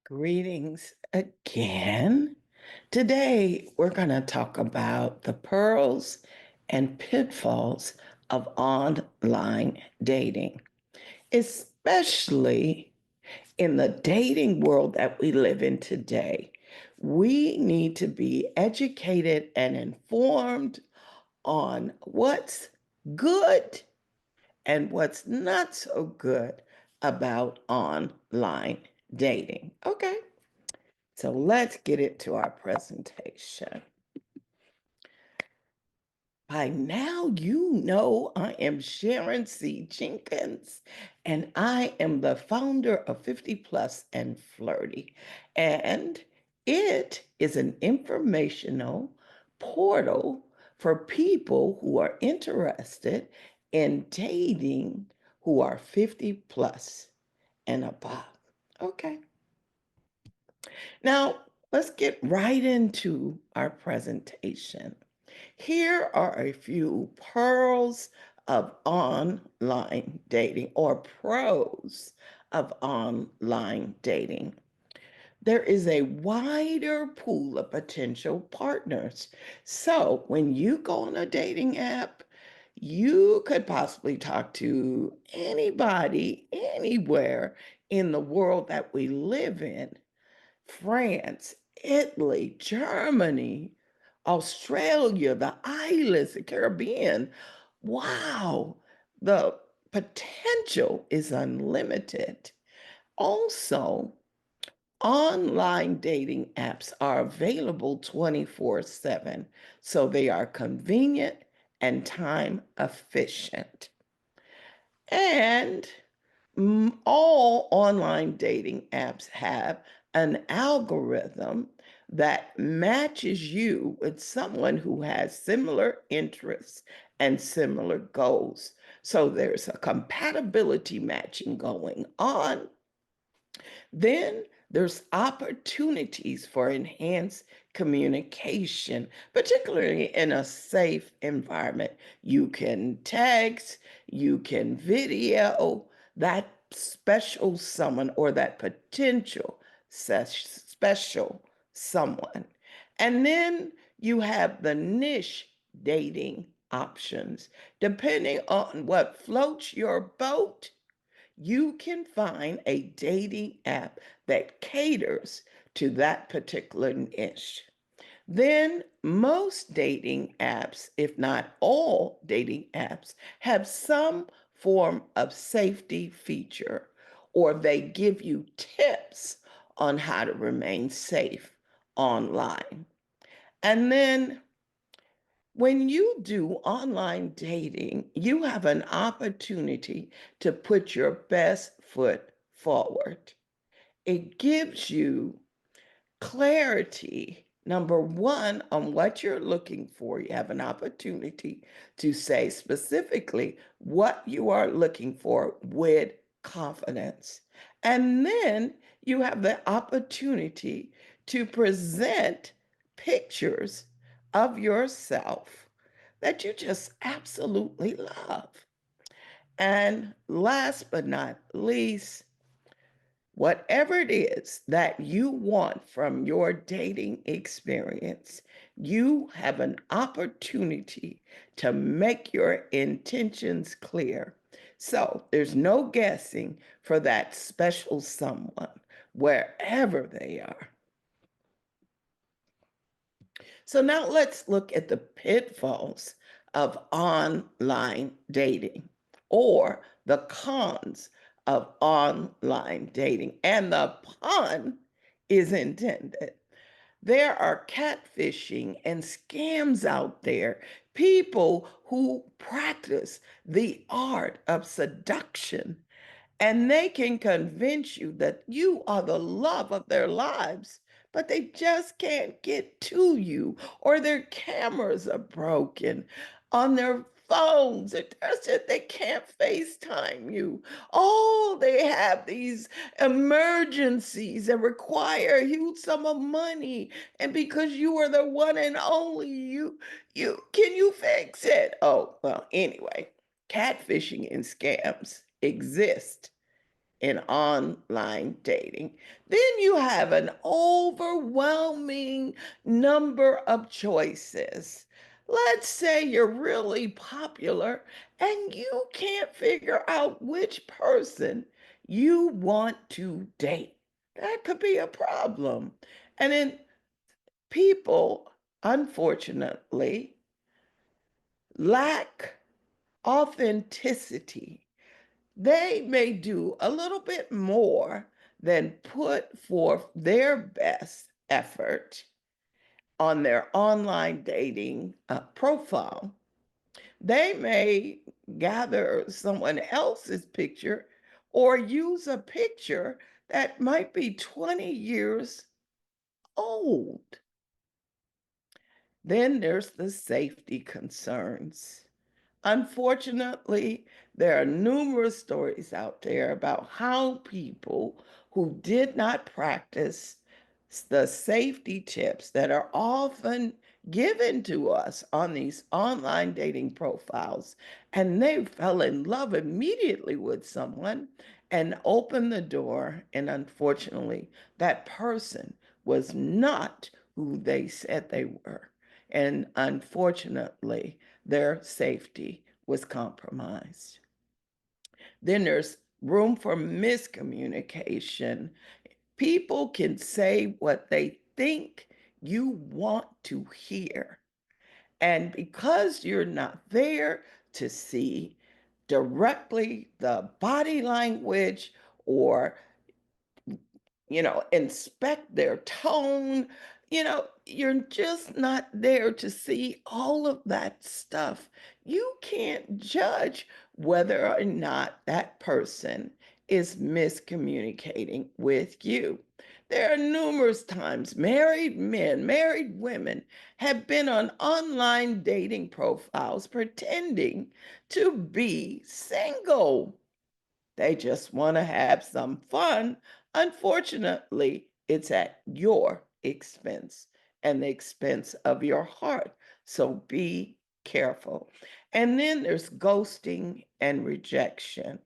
Greetings again. Today, we're going to talk about the pearls and pitfalls of online dating, especially in the dating world that we live in today. We need to be educated and informed on what's good and what's not so good about online dating. Okay. So let's get into our presentation. By now, you know I am Sharon C. Jenkins, and I am the founder of 50 Plus and Flirty. And it is an informational portal for people who are interested in dating who are 50 plus and above. Okay. Now, let's get right into our presentation. Here are a few pearls of online dating or pros of online dating. There is a wider pool of potential partners. So when you go on a dating app, you could possibly talk to anybody, anywhere in the world that we live in. France, Italy, Germany, Australia, the islands, the Caribbean. Wow, the potential is unlimited. Also, online dating apps are available 24/7, so they are convenient and time efficient. And all online dating apps have an algorithm that matches you with someone who has similar interests and similar goals. So there's a compatibility matching going on. Then there's opportunities for enhanced communication, particularly in a safe environment. You can text, you can video that special someone or that potential special someone. And then you have the niche dating options. Depending on what floats your boat, you can find a dating app that caters to that particular niche. Then, most dating apps, if not all dating apps, have some form of safety feature, or they give you tips on how to remain safe online. And then when you do online dating, you have an opportunity to put your best foot forward. It gives you clarity, number one, on what you're looking for. You have an opportunity to say specifically what you are looking for with confidence. And then you have the opportunity to present pictures of yourself that you just absolutely love. And last but not least, whatever it is that you want from your dating experience, you have an opportunity to make your intentions clear. So there's no guessing for that special someone, wherever they are. So now let's look at the pitfalls of online dating or the cons of online dating. And the pun is intended. There are catfishing and scams out there, people who practice the art of seduction, and they can convince you that you are the love of their lives, but they just can't get to you, or their cameras are broken on their phones. They can't FaceTime you. Oh, they have these emergencies that require a huge sum of money. And because you are the one and only, you can you fix it? Oh, well, anyway, catfishing and scams exist in online dating, then you have an overwhelming number of choices. Let's say you're really popular and you can't figure out which person you want to date. That could be a problem. And then people, unfortunately, lack authenticity. They may do a little bit more than put forth their best effort on their online dating profile. They may gather someone else's picture or use a picture that might be 20 years old. Then there's the safety concerns. Unfortunately, there are numerous stories out there about how people who did not practice the safety tips that are often given to us on these online dating profiles, and they fell in love immediately with someone and opened the door. And unfortunately, that person was not who they said they were. And unfortunately, their safety was compromised. Then there's room for miscommunication. People can say what they think you want to hear. And because you're not there to see directly the body language or inspect their tone. You're just not there to see all of that stuff. You can't judge whether or not that person is miscommunicating with you. There are numerous times married men, married women have been on online dating profiles pretending to be single. They just want to have some fun. Unfortunately, it's at your expense and the expense of your heart. So be careful. And then there's ghosting and rejection.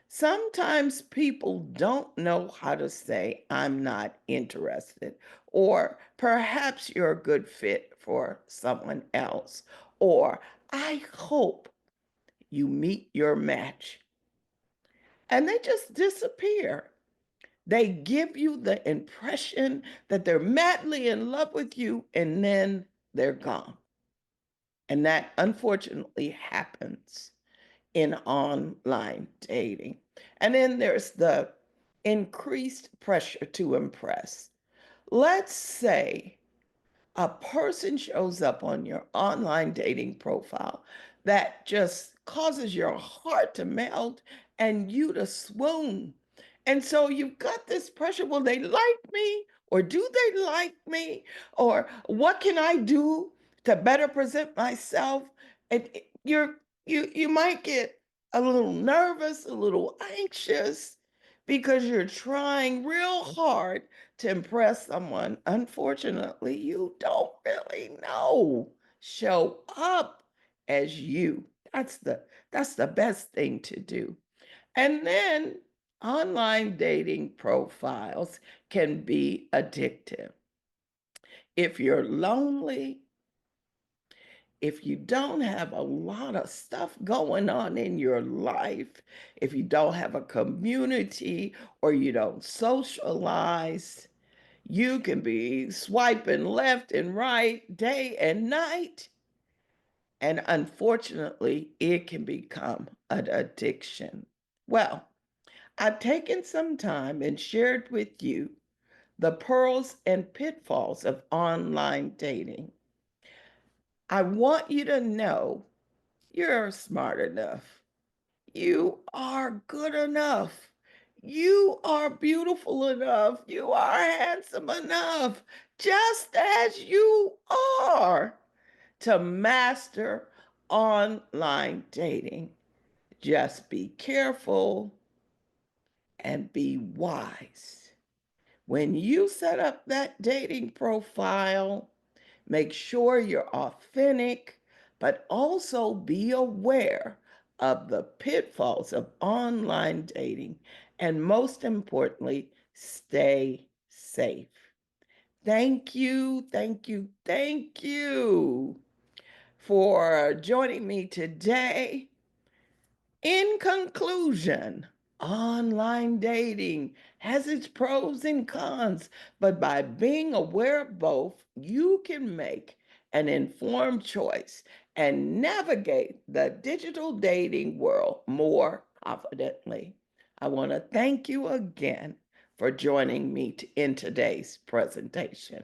Sometimes people don't know how to say, I'm not interested, or perhaps you're a good fit for someone else, or I hope you meet your match. And they just disappear. They give you the impression that they're madly in love with you and then they're gone. And that unfortunately happens in online dating. And then there's the increased pressure to impress. Let's say a person shows up on your online dating profile that just causes your heart to melt and you to swoon. And so you've got this pressure. Will they like me? Or do they like me? Or what can I do to better present myself? And you might get a little nervous, a little anxious because you're trying real hard to impress someone. Unfortunately, you don't really know. Show up as you. That's the best thing to do. And then online dating profiles can be addictive. If you're lonely, if you don't have a lot of stuff going on in your life, if you don't have a community or you don't socialize, you can be swiping left and right day and night. And unfortunately, it can become an addiction. Well, I've taken some time and shared with you the pearls and pitfalls of online dating. I want you to know you're smart enough. You are good enough. You are beautiful enough. You are handsome enough, just as you are, to master online dating. Just be careful and be wise. When you set up that dating profile, make sure you're authentic, but also be aware of the pitfalls of online dating and most importantly, stay safe. Thank you, thank you, thank you for joining me today. In conclusion, online dating has its pros and cons, but by being aware of both, you can make an informed choice and navigate the digital dating world more confidently. I want to thank you again for joining me in today's presentation.